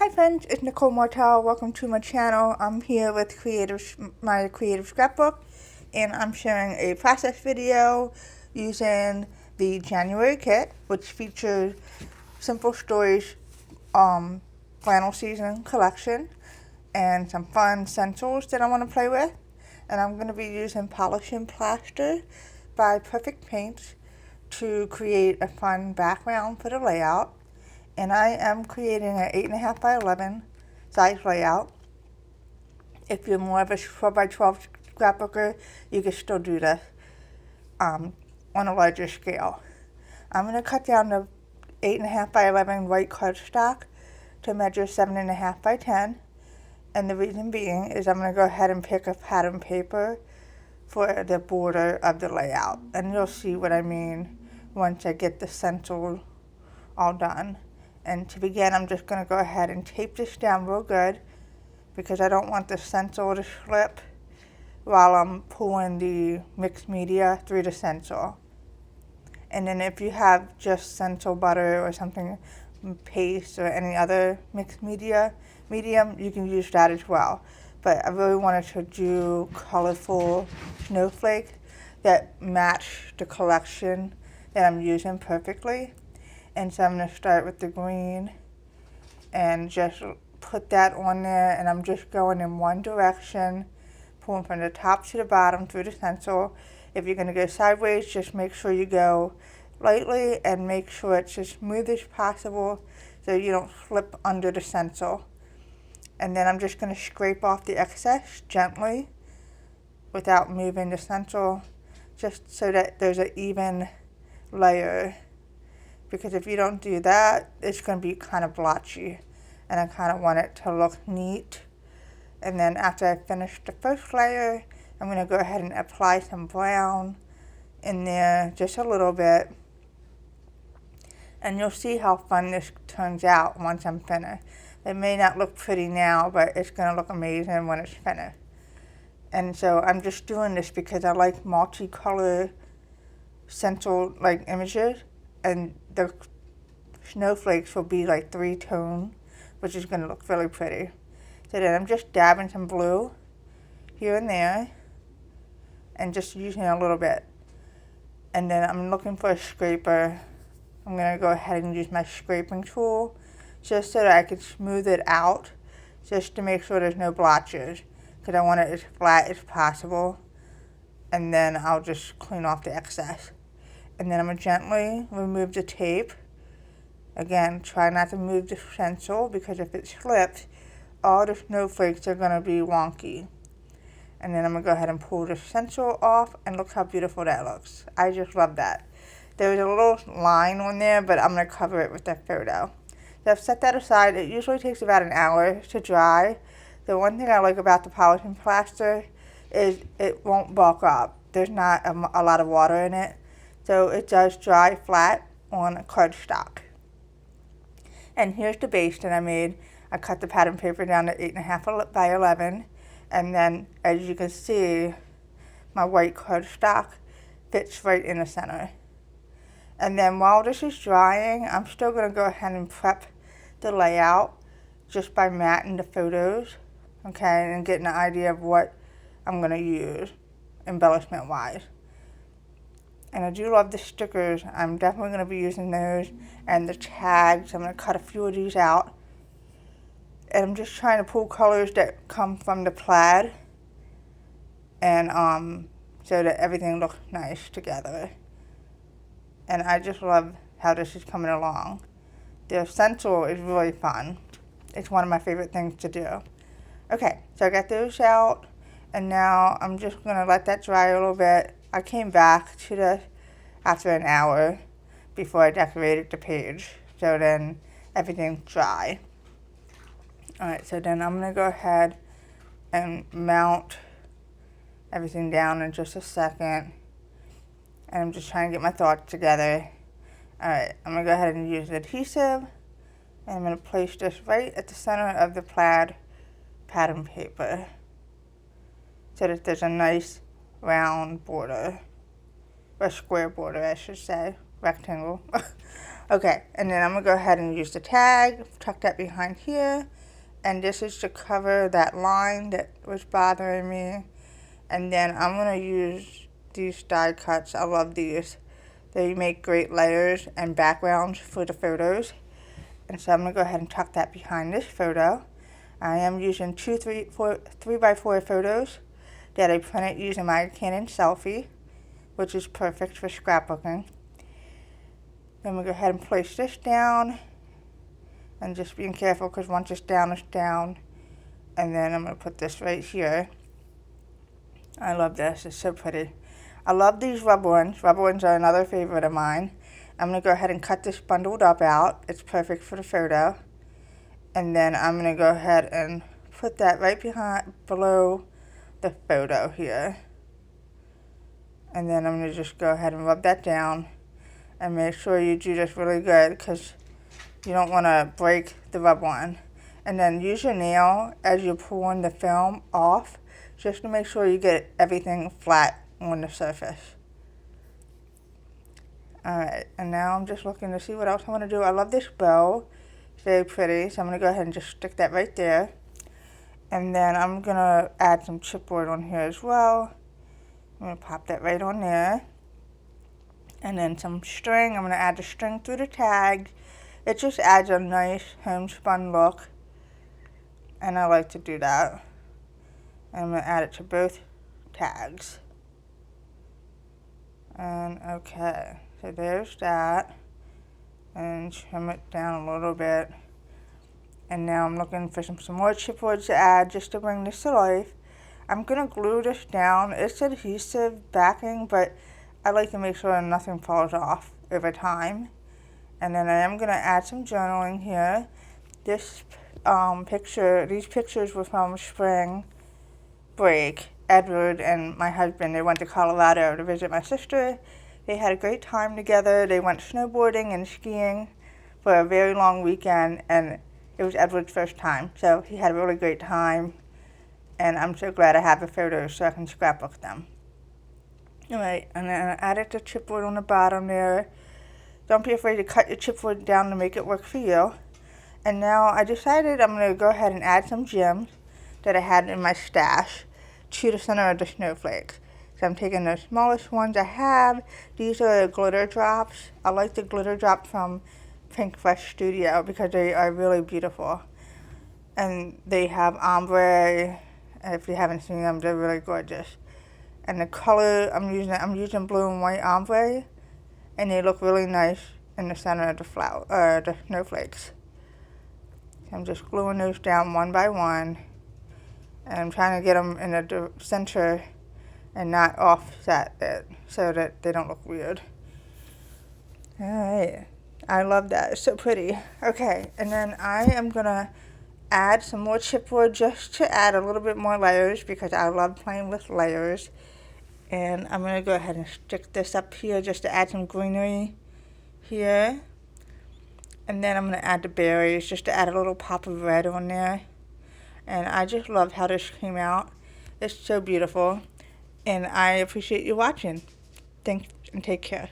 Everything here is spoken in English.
Hi friends, it's Nicole Martel. Welcome to my channel. I'm here with My Creative Scrapbook, and I'm sharing a process video using the January kit, which features Simple Stories flannel season collection and some fun stencils that I want to play with. And I'm going to be using Polishing Plaster by Perfect Paints to create a fun background for the layout. And I am creating an 8.5 by 11 size layout. If you're more of a 12 by 12 scrapbooker, you can still do this on a larger scale. I'm going to cut down the 8.5 by 11 white cardstock to measure 7.5 by 10. And the reason being is I'm going to go ahead and pick a pattern paper for the border of the layout. And you'll see what I mean once I get the stencil all done. And to begin, I'm just going to go ahead and tape this down real good because I don't want the stencil to slip while I'm pulling the mixed media through the stencil. And then if you have just stencil butter or something, paste or any other mixed medium, you can use that as well. But I really wanted to do colorful snowflakes that match the collection that I'm using perfectly. And so I'm going to start with the green and just put that on there, and I'm just going in one direction, pulling from the top to the bottom through the stencil. If you're going to go sideways, just make sure you go lightly and make sure it's as smooth as possible so you don't slip under the stencil. And then I'm just going to scrape off the excess gently without moving the stencil, just so that there's an even layer. Because if you don't do that, it's going to be kind of blotchy. And I kind of want it to look neat. And then after I finish the first layer, I'm going to go ahead and apply some brown in there, just a little bit. And you'll see how fun this turns out once I'm finished. It may not look pretty now, but it's going to look amazing when it's finished. And so I'm just doing this because I like multicolor stencil images. And the snowflakes will be like 3-tone, which is going to look really pretty. So then I'm just dabbing some blue here and there and just using a little bit. And then I'm looking for a scraper. I'm going to go ahead and use my scraping tool just so that I can smooth it out, just to make sure there's no blotches, because I want it as flat as possible. And then I'll just clean off the excess. And then I'm going to gently remove the tape. Again, try not to move the stencil because if it slips, all the snowflakes are going to be wonky. And then I'm going to go ahead and pull the stencil off, and look how beautiful that looks. I just love that. There was a little line on there, but I'm going to cover it with that photo. So I've set that aside. It usually takes about an hour to dry. The one thing I like about the polishing plaster is it won't bulk up. There's not a lot of water in it. So it does dry flat on cardstock. And here's the base that I made. I cut the pattern paper down to 8.5 by 11. And then, as you can see, my white cardstock fits right in the center. And then while this is drying, I'm still going to go ahead and prep the layout just by matting the photos, okay, and getting an idea of what I'm going to use embellishment-wise. And I do love the stickers. I'm definitely going to be using those. And the tags, I'm going to cut a few of these out. And I'm just trying to pull colors that come from the plaid. And so that everything looks nice together. And I just love how this is coming along. The stencil is really fun. It's one of my favorite things to do. Okay, so I got those out. And now I'm just going to let that dry a little bit. I came back to this after an hour before I decorated the page. So then everything's dry. Alright, so then I'm going to go ahead and mount everything down in just a second. And I'm just trying to get my thoughts together. Alright, I'm going to go ahead and use adhesive. And I'm going to place this right at the center of the plaid pattern paper, so that there's a nice round border, or square border I should say, rectangle. Okay, and then I'm going to go ahead and use the tag, tuck that behind here, and this is to cover that line that was bothering me. And then I'm going to use these die cuts. I love these. They make great layers and backgrounds for the photos. And so I'm going to go ahead and tuck that behind this photo. I am using 3x4 photos that I printed using my Canon selfie, which is perfect for scrapbooking. Then we'll go ahead and place this down, and just being careful because once it's down, it's down. And then I'm going to put this right here. I love this. It's so pretty. I love these rubber ones. Rubber ones are another favorite of mine. I'm going to go ahead and cut this bundled up out. It's perfect for the photo. And then I'm going to go ahead and put that right below the photo here. And then I'm going to just go ahead and rub that down. And make sure you do this really good because you don't want to break the rubber one. And then use your nail as you're pulling the film off, just to make sure you get everything flat on the surface. Alright, and now I'm just looking to see what else I want to do. I love this bow. It's very pretty, so I'm going to go ahead and just stick that right there. And then I'm going to add some chipboard on here as well. I'm going to pop that right on there. And then some string. I'm going to add the string through the tag. It just adds a nice homespun look. And I like to do that. And I'm going to add it to both tags. And okay, so there's that. And trim it down a little bit. And now I'm looking for some more chipboard to add just to bring this to life. I'm going to glue this down. It's adhesive backing, but I like to make sure nothing falls off over time. And then I am going to add some journaling here. These pictures were from spring break. Edward and my husband, they went to Colorado to visit my sister. They had a great time together. They went snowboarding and skiing for a very long weekend, and it was Edward's first time. So he had a really great time, and I'm so glad I have the photos so I can scrapbook them. Alright, and then I added the chipboard on the bottom there. Don't be afraid to cut your chipboard down to make it work for you. And now I decided I'm going to go ahead and add some gems that I had in my stash to the center of the snowflakes. So I'm taking the smallest ones I have. These are glitter drops. I like the glitter drops from Pink Fresh Studio because they are really beautiful. And they have ombre. If you haven't seen them, they're really gorgeous. And the color I'm using blue and white ombre, and they look really nice in the center of the snowflakes. So I'm just gluing those down one by one. And I'm trying to get them in the center and not offset it so that they don't look weird. Alright, I love that. It's so pretty. Okay, and then I am going to add some more chipboard just to add a little bit more layers because I love playing with layers. And I'm going to go ahead and stick this up here just to add some greenery here. And then I'm going to add the berries just to add a little pop of red on there. And I just love how this came out. It's so beautiful. And I appreciate you watching. Thanks and take care.